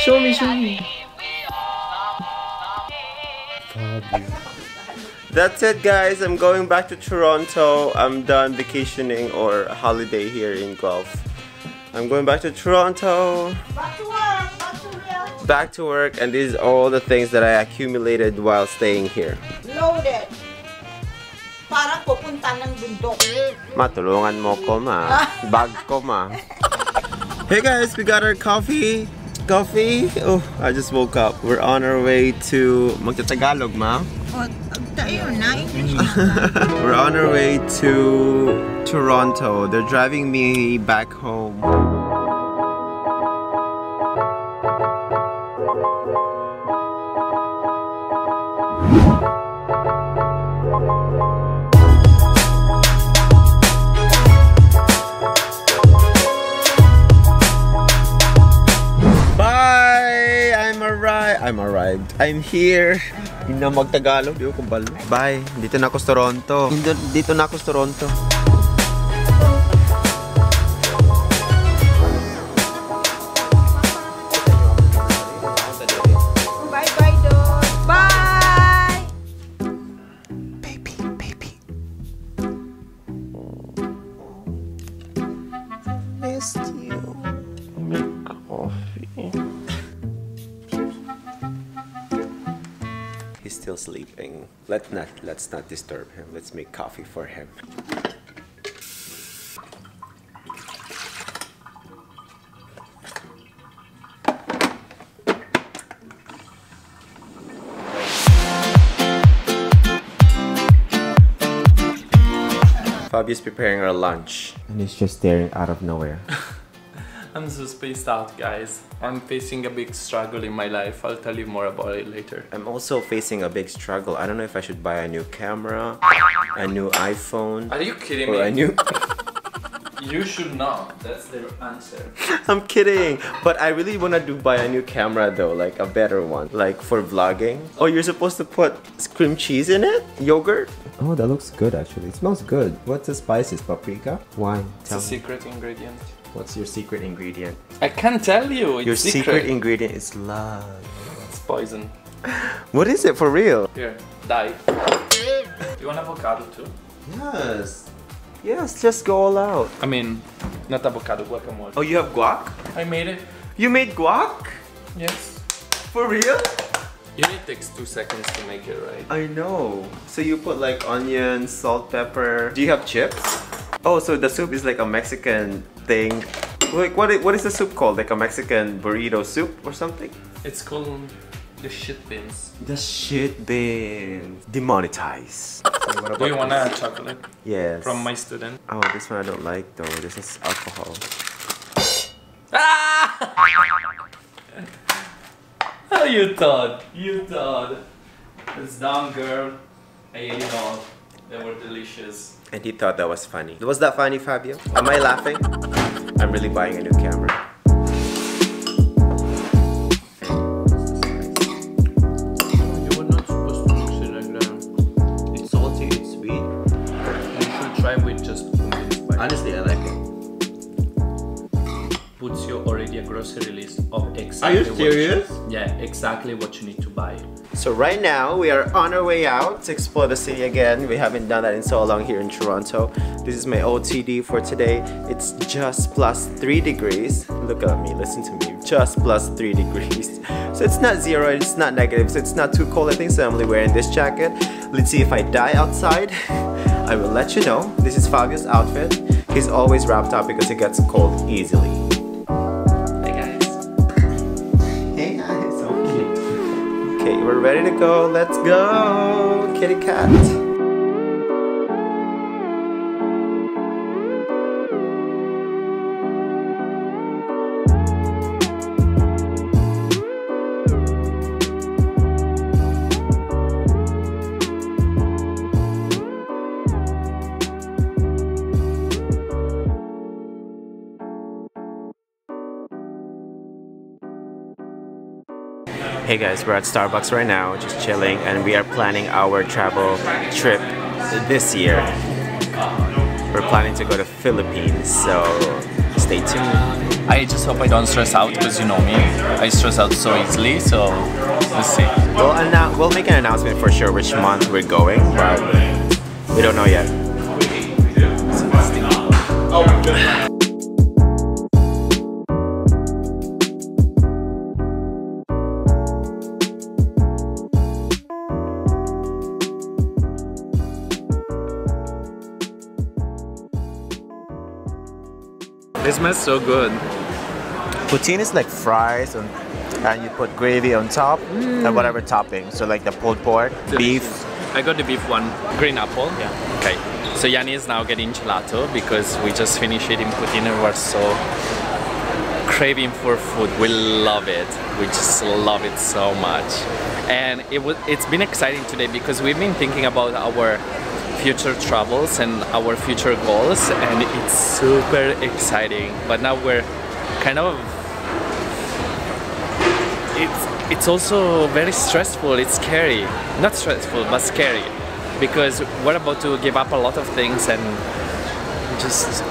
Show me, show me. That's it, guys. I'm going back to Toronto. I'm done vacationing or holiday here in Guelph. I'm going back to Toronto. Back to work, back to real. Back to work, and these are all the things that I accumulated while staying here. Loaded. Parang pupunta ng bundok. Matulungan mo ko, ma. Bag ko, ma. Hey guys, we got our coffee. Coffee? Oh, I just woke up. We're on our way to Magtatagalog, ma. We're on our way to Toronto. They're driving me back home. I'm arrived. I'm here. Hindi na magtagalog. Di ko kumbalo. Bye. Dito na ako sa Toronto. Dito na ako sa Toronto. Bye bye, Dad. Bye. Baby, baby. Missed you. Make coffee. He's still sleeping. Let's not disturb him. Let's make coffee for him. Fabio's preparing our lunch. And he's just staring out of nowhere. I'm so spaced out, guys. I'm facing a big struggle in my life. I'll tell you more about it later. I'm also facing a big struggle. I don't know if I should buy a new camera, a new iPhone. Are you kidding or me? a new... You should not. That's the answer. I'm kidding. But I really want to buy a new camera though, like a better one. Like for vlogging. Oh, you're supposed to put cream cheese in it? Yogurt? Oh, that looks good actually. It smells good. What's the spices? Paprika? Why? It's a secret ingredient. What's your secret ingredient? I can't tell you. It's your secret ingredient is love. It's poison. What is it for real? Here, die. You want avocado too? Yes. Yes, just go all out. I mean, not avocado, guacamole. Oh, you have guac? I made it. You made guac? Yes. For real? It only takes 2 seconds to make it, right? I know. So you put like onions, salt, pepper. Do you have chips? Oh, so the soup is like a Mexican thing. Like what is the soup called? Like a Mexican burrito soup or something? It's called the shit beans. The shit beans. Demonetize. Okay, what about Do you want a this? chocolate? Yes. From my student. Oh, this one I don't like though. This is alcohol. Ah! Oh, you thought. You thought. It's dumb, girl. I ate it all. They were delicious. And he thought that was funny. Was that funny, Fabio? Am I laughing? I'm really buying a new camera. You were not supposed to mix it like that. It's salty, it's sweet. You should try with just pumpkin spice. Honestly, I like it. Puts you already a grocery list of Are exactly you serious? exactly what you need to buy. So right now, we are on our way out to explore the city again. We haven't done that in so long here in Toronto. This is my OTD for today. It's just +3 degrees. Look at me, listen to me. Just +3 degrees. So it's not 0, it's not negative, so it's not too cold. I think so I'm only wearing this jacket. Let's see if I die outside. I will let you know. This is Fabio's outfit. He's always wrapped up because he gets cold easily. Okay, we're ready to go. Let's go, kitty cat. Hey guys, we're at Starbucks right now, just chilling, and we are planning our travel trip this year. We're planning to go to Philippines, so stay tuned. I just hope I don't stress out because you know me, I stress out so easily, so let's see. Well, and now we'll make an announcement for sure which month we're going, but we don't know yet. It smells so good. Poutine is like fries and you put gravy on top and whatever topping. So like the pulled pork, beef. I got the beef one, green apple. Yeah. Okay. So Yani is now getting gelato because we just finished eating poutine and we're so craving for food. We love it. We just love it so much. And it's been exciting today because we've been thinking about our future travels and our future goals, and it's super exciting. But now we're kind of, it's also very stressful. It's scary, not stressful but scary, because we're about to give up a lot of things and just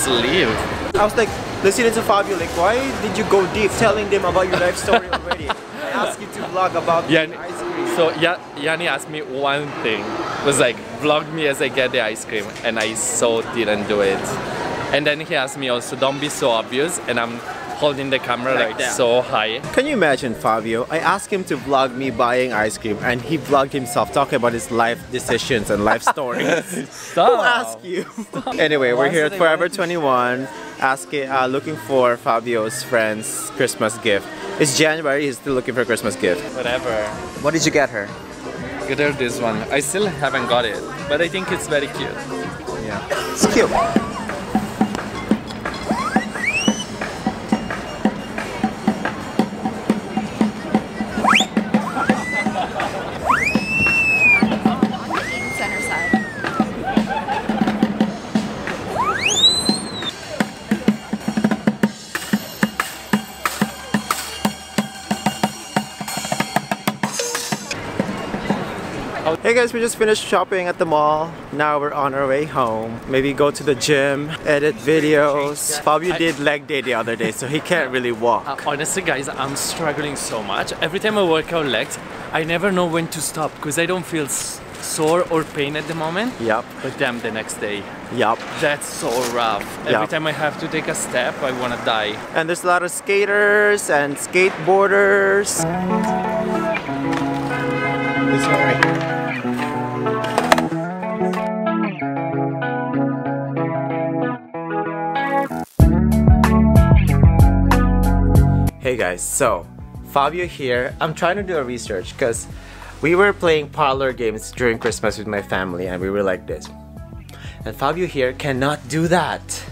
leave. I was like listening to Fabio, like, why did you go deep telling them about your life story already? I asked you to vlog about the ice cream. So Yani asked me one thing, was like, vlog me as I get the ice cream, and I so didn't do it. And then he asked me also, don't be so obvious, and I'm holding the camera like so high. Can you imagine, Fabio? I asked him to vlog me buying ice cream and he vlogged himself talking about his life decisions and life stories. Stop. Who asked you? Anyway, we're here at Forever 21 looking for Fabio's friend's Christmas gift. It's January, he's still looking for a Christmas gift. Whatever. What did you get her? Get her this one. I still haven't got it, but I think it's very cute. Yeah, it's cute. Center side. Hey guys, we just finished shopping at the mall. Now we're on our way home. Maybe go to the gym, edit videos. Fabio did leg day the other day, so he can't really walk. Honestly guys, I'm struggling so much. Every time I work out legs, I never know when to stop because I don't feel sore or pain at the moment. Yup. But damn, the next day. Yup. That's so rough. Every time I have to take a step, I want to die. And there's a lot of skaters and skateboarders. It's alright. Hey guys, so Fabio here. I'm trying to do a research because we were playing parlor games during Christmas with my family and we were like this. And Fabio here cannot do that.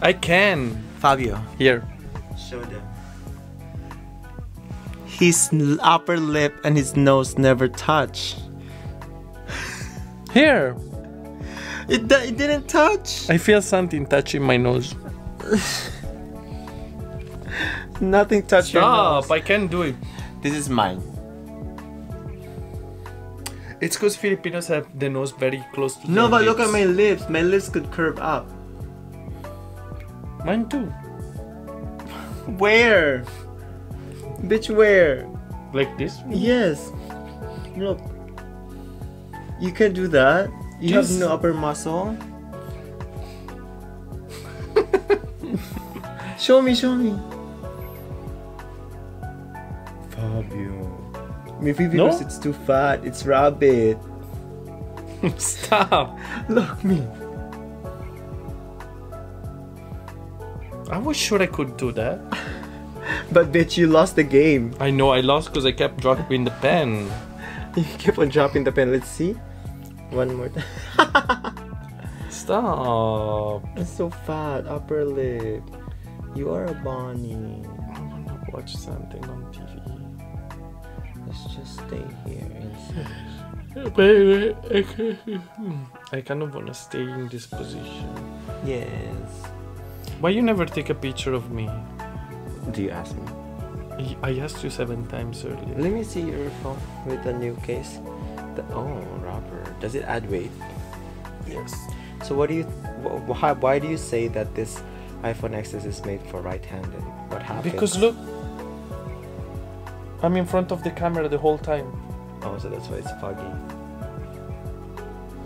I can. Fabio. Here. Show them. His upper lip and his nose never touch. Here. It didn't touch. I feel something touching my nose. Nothing touched your nose. Stop, I can't do it. This is mine. It's because Filipinos have the nose very close to No, their but look lips. at my lips. My lips could curve up. Mine too. Where? Bitch, where? Like this? Yes. Look. You can do that. You have no upper muscle. Show me, show me. Fabio. Maybe because it's too fat. It's rabbit. Stop. Look me. I was sure I could do that. But bitch, you lost the game. I know I lost because I kept dropping the pen. You keep on dropping the pen. Let's see. One more time. Stop. It's so fat. Upper lip. You are a bunny. I want to watch something on TV. Let's just stay here inside. Baby, I kind of want to stay in this position. Yes. Why you never take a picture of me? Do you ask me? I asked you 7 times earlier. Let me see your phone with the new case. Oh, rubber. Does it add weight? Yes. So what do you? Why do you say that this iPhone XS is made for right-handed. What happened? Because look, I'm in front of the camera the whole time. Oh, so that's why it's foggy.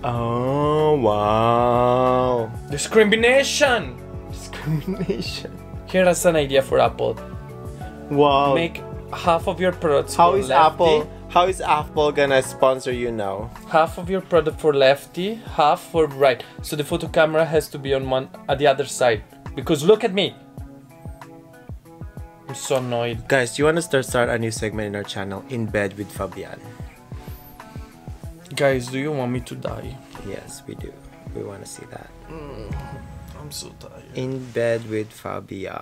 Oh, wow. Discrimination! Discrimination. Here's an idea for Apple. Wow. Make half of your products How for is lefty, Apple gonna sponsor you now? half of your product for lefty, half for right. So the photo camera has to be on one at the other side. Because look at me. I'm so annoyed. Guys, do you want to start a new segment in our channel, In Bed with Fabian? Guys, do you want me to die? Yes, we do. We want to see that. I'm so tired. In Bed with Fabian.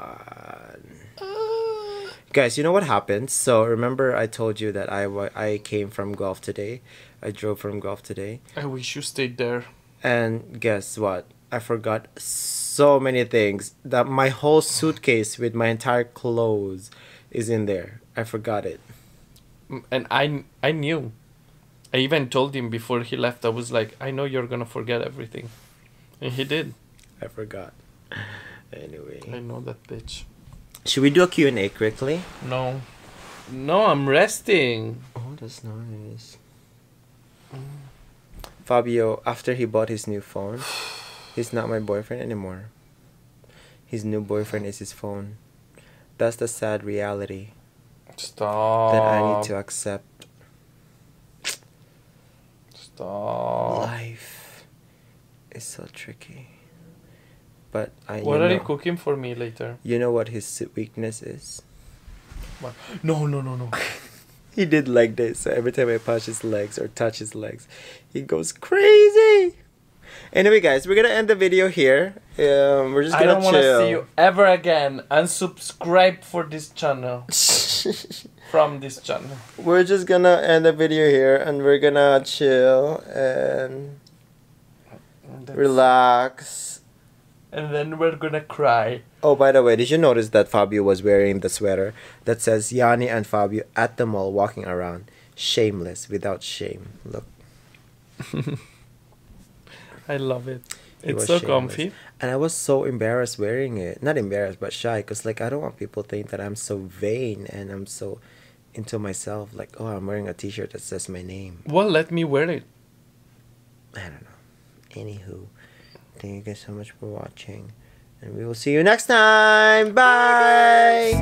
Guys, you know what happened? So remember I told you that I came from golf today. I drove from golf today. I wish you stayed there. And guess what? I forgot so many things. That my whole suitcase with my entire clothes is in there. I forgot it. And I knew. I even told him before he left, I was like, I know you're gonna forget everything. And he did. I forgot. Anyway. I know that bitch. Should we do a Q&A quickly? No. No, I'm resting. Oh, that's nice. Fabio, after he bought his new phone, he's not my boyfriend anymore. His new boyfriend is his phone. That's the sad reality Stop. that I need to accept. Stop. Life is so tricky. But What are you cooking for me later? You know what his weakness is? What? No. He did like this. So every time I punch his legs or touch his legs, he goes crazy. Anyway, guys, we're gonna end the video here. We're just gonna I don't want to chill. see you ever again. Unsubscribe for this channel. From this channel. We're just gonna end the video here, and we're gonna chill and relax. And then we're gonna cry. Oh, by the way, did you notice that Fabio was wearing the sweater that says Yani and Fabio at the mall walking around, shameless, without shame? Look. I love it. He It's was so shameless. comfy. And I was so embarrassed wearing it. Not embarrassed, but shy. Because, like, I don't want people to think that I'm so vain and I'm so into myself. Like, oh, I'm wearing a t-shirt that says my name. Well, let me wear it. I don't know. Anywho, thank you guys so much for watching. And we will see you next time. Bye!